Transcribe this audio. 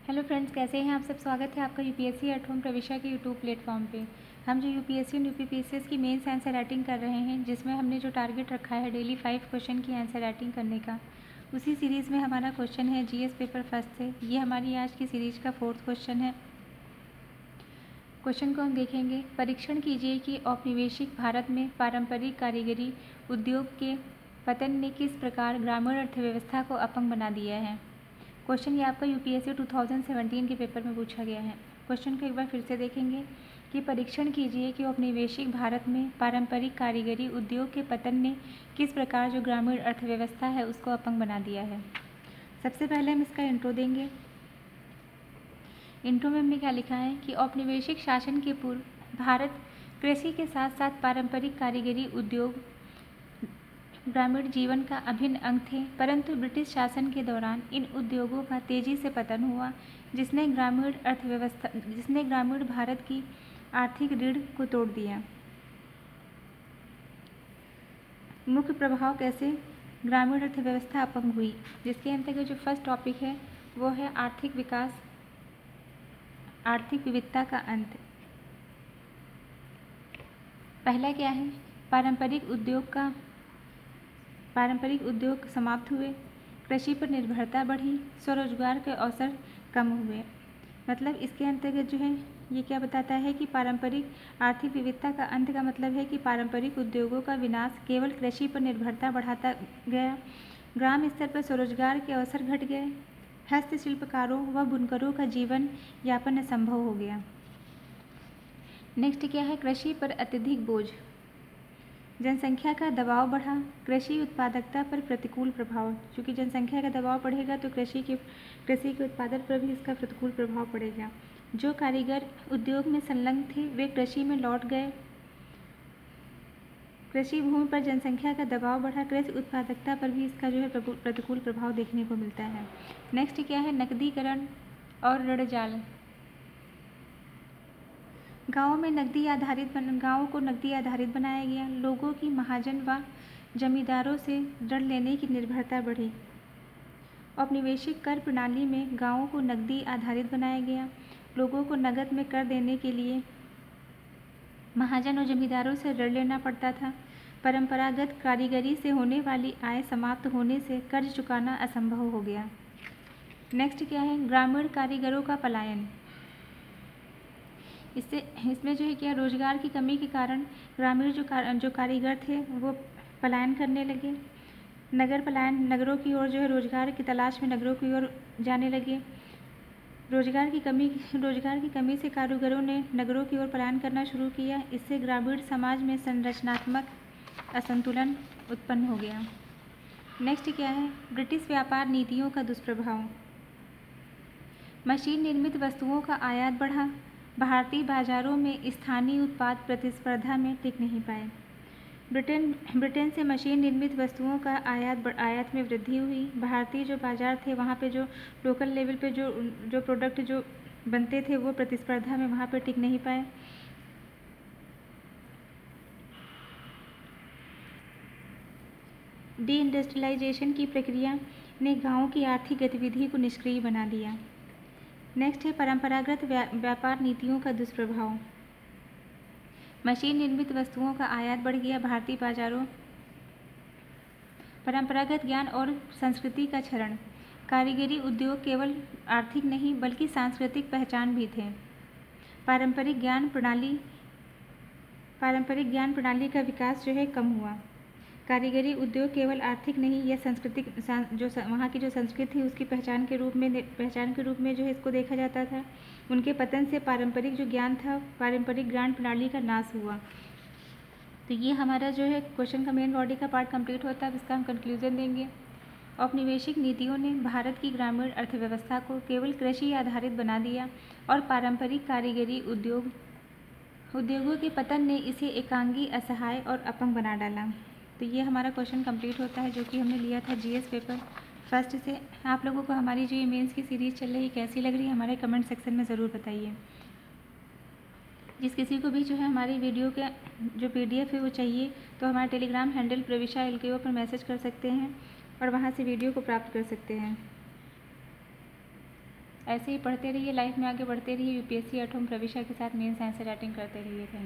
Hello friends, कैसे हैं आप सब। स्वागत है आपका यूपीएससी एट होम प्रविष्या के यूट्यूब प्लेटफॉर्म पे। हम जो यूपीएससी और यूपीपीसीएस की मेंस आंसर राइटिंग कर रहे हैं, जिसमें हमने जो टारगेट रखा है डेली 5 क्वेश्चन की आंसर राइटिंग करने का, उसी सीरीज़ में हमारा क्वेश्चन है जीएस पेपर फर्स्ट से। ये हमारी आज की सीरीज का 4th क्वेश्चन है। क्वेश्चन को हम देखेंगे। परीक्षण कीजिए कि औपनिवेशिक भारत में पारंपरिक कारीगरी उद्योग के पतन ने किस प्रकार ग्रामीण अर्थव्यवस्था को अपंग बना दिया है। क्वेश्चन ये आपका यूपीएससी 2017 के पेपर में पूछा गया है। क्वेश्चन को एक बार फिर से देखेंगे कि परीक्षण कीजिए कि औपनिवेशिक भारत में पारंपरिक कारीगरी उद्योग के पतन ने किस प्रकार जो ग्रामीण अर्थव्यवस्था है उसको अपंग बना दिया है। सबसे पहले हम इसका इंट्रो देंगे। इंट्रो में हमने क्या लिखा है कि औपनिवेशिक शासन के पूर्व भारत कृषि के साथ साथ पारंपरिक कारीगरी उद्योग ग्रामीण जीवन का अभिन्न अंग थे, परंतु ब्रिटिश शासन के दौरान इन उद्योगों का तेजी से पतन हुआ, जिसने ग्रामीण भारत की आर्थिक रीढ़ को तोड़ दिया। मुख्य प्रभाव कैसे ग्रामीण अर्थव्यवस्था अपंग हुई, जिसके अंतर्गत जो फर्स्ट टॉपिक है वो है आर्थिक विकास, आर्थिक विविधता का अंत। पहला क्या है, पारंपरिक उद्योग समाप्त हुए, कृषि पर निर्भरता बढ़ी, स्वरोजगार के अवसर कम हुए। मतलब इसके अंतर्गत जो है ये क्या बताता है कि पारंपरिक आर्थिक विविधता का अंत का मतलब है कि पारंपरिक उद्योगों का विनाश केवल कृषि पर निर्भरता बढ़ाता गया, ग्राम स्तर पर स्वरोजगार के अवसर घट गए, हस्तशिल्पकारों व बुनकरों का जीवन यापन असंभव हो गया। नेक्स्ट क्या है, कृषि पर अत्यधिक बोझ, जनसंख्या का दबाव बढ़ा, कृषि उत्पादकता पर प्रतिकूल प्रभाव। चूँकि जनसंख्या का दबाव बढ़ेगा तो कृषि के उत्पादन पर भी इसका प्रतिकूल प्रभाव पड़ेगा। जो कारीगर उद्योग में संलग्न थे वे कृषि में लौट गए, कृषि भूमि पर जनसंख्या का दबाव बढ़ा, कृषि उत्पादकता पर भी इसका जो है प्रतिकूल प्रभाव देखने को मिलता है। नेक्स्ट क्या है, नकदीकरण और ऋण जाल। गाँवों को नकदी आधारित बनाया गया, लोगों की महाजन व जमींदारों से ऋण लेने की निर्भरता बढ़ी। औपनिवेशिक कर प्रणाली में गाँवों को नकदी आधारित बनाया गया, लोगों को नकद में कर देने के लिए महाजन और जमींदारों से ऋण लेना पड़ता था। परंपरागत कारीगरी से होने वाली आय समाप्त होने से कर्ज चुकाना असंभव हो गया। नेक्स्ट क्या है, ग्रामीण कारीगरों का पलायन। इसमें जो है क्या, रोजगार की कमी के कारण ग्रामीण जो कारीगर थे वो पलायन करने लगे। नगरों की ओर जो है रोजगार की तलाश में नगरों की ओर जाने लगे। रोजगार की कमी से कारीगरों ने नगरों की ओर पलायन करना शुरू किया। इससे ग्रामीण समाज में संरचनात्मक असंतुलन उत्पन्न हो गया। नेक्स्ट क्या है, ब्रिटिश व्यापार नीतियों का दुष्प्रभाव। मशीन निर्मित वस्तुओं का आयात बढ़ा, भारतीय बाजारों में स्थानीय उत्पाद प्रतिस्पर्धा में टिक नहीं पाए। ब्रिटेन से मशीन निर्मित वस्तुओं का आयात में वृद्धि हुई। भारतीय जो बाजार थे वहाँ पे जो लोकल लेवल पे जो प्रोडक्ट जो बनते थे वो प्रतिस्पर्धा में वहाँ पे टिक नहीं पाए। डी इंडस्ट्रियलाइजेशन की प्रक्रिया ने गाँवों की आर्थिक गतिविधि को निष्क्रिय बना दिया। नेक्स्ट है, परंपरागत व्यापार नीतियों का दुष्प्रभाव। मशीन निर्मित वस्तुओं का आयात बढ़ गया, भारतीय बाजारों, परंपरागत ज्ञान और संस्कृति का क्षरण। कारीगरी उद्योग केवल आर्थिक नहीं बल्कि सांस्कृतिक पहचान भी थे। पारंपरिक ज्ञान प्रणाली का विकास जो है कम हुआ। कारीगरी उद्योग केवल आर्थिक नहीं या सांस्कृतिक जो वहाँ की जो संस्कृति उसकी पहचान के रूप में जो है इसको देखा जाता था। उनके पतन से पारंपरिक जो ज्ञान था, पारंपरिक ज्ञान प्रणाली का नाश हुआ। तो ये हमारा जो है क्वेश्चन का मेन बॉडी का पार्ट कंप्लीट होता है। अब इसका हम कंक्लूजन देंगे। औपनिवेशिक नीतियों ने भारत की ग्रामीण अर्थव्यवस्था को केवल कृषि आधारित बना दिया और पारंपरिक कारीगरी उद्योगों के पतन ने इसे एकांगी, असहाय और अपंग बना डाला। तो ये हमारा क्वेश्चन कंप्लीट होता है जो कि हमने लिया था जीएस पेपर फर्स्ट से। आप लोगों को हमारी जो ये मेंस की सीरीज़ चल रही है कैसी लग रही है हमारे कमेंट सेक्शन में ज़रूर बताइए। जिस किसी को भी जो है हमारी वीडियो के जो PDF है वो चाहिए तो हमारे टेलीग्राम हैंडल प्रविष्या LKO पर मैसेज कर सकते हैं और वहाँ से वीडियो को प्राप्त कर सकते हैं। ऐसे ही पढ़ते रहिए, लाइफ में आगे बढ़ते रहिए। यूपीएससी 8वीं प्रविष्टा के साथ मेन साइंस से राइटिंग करते रहिए। Thank you.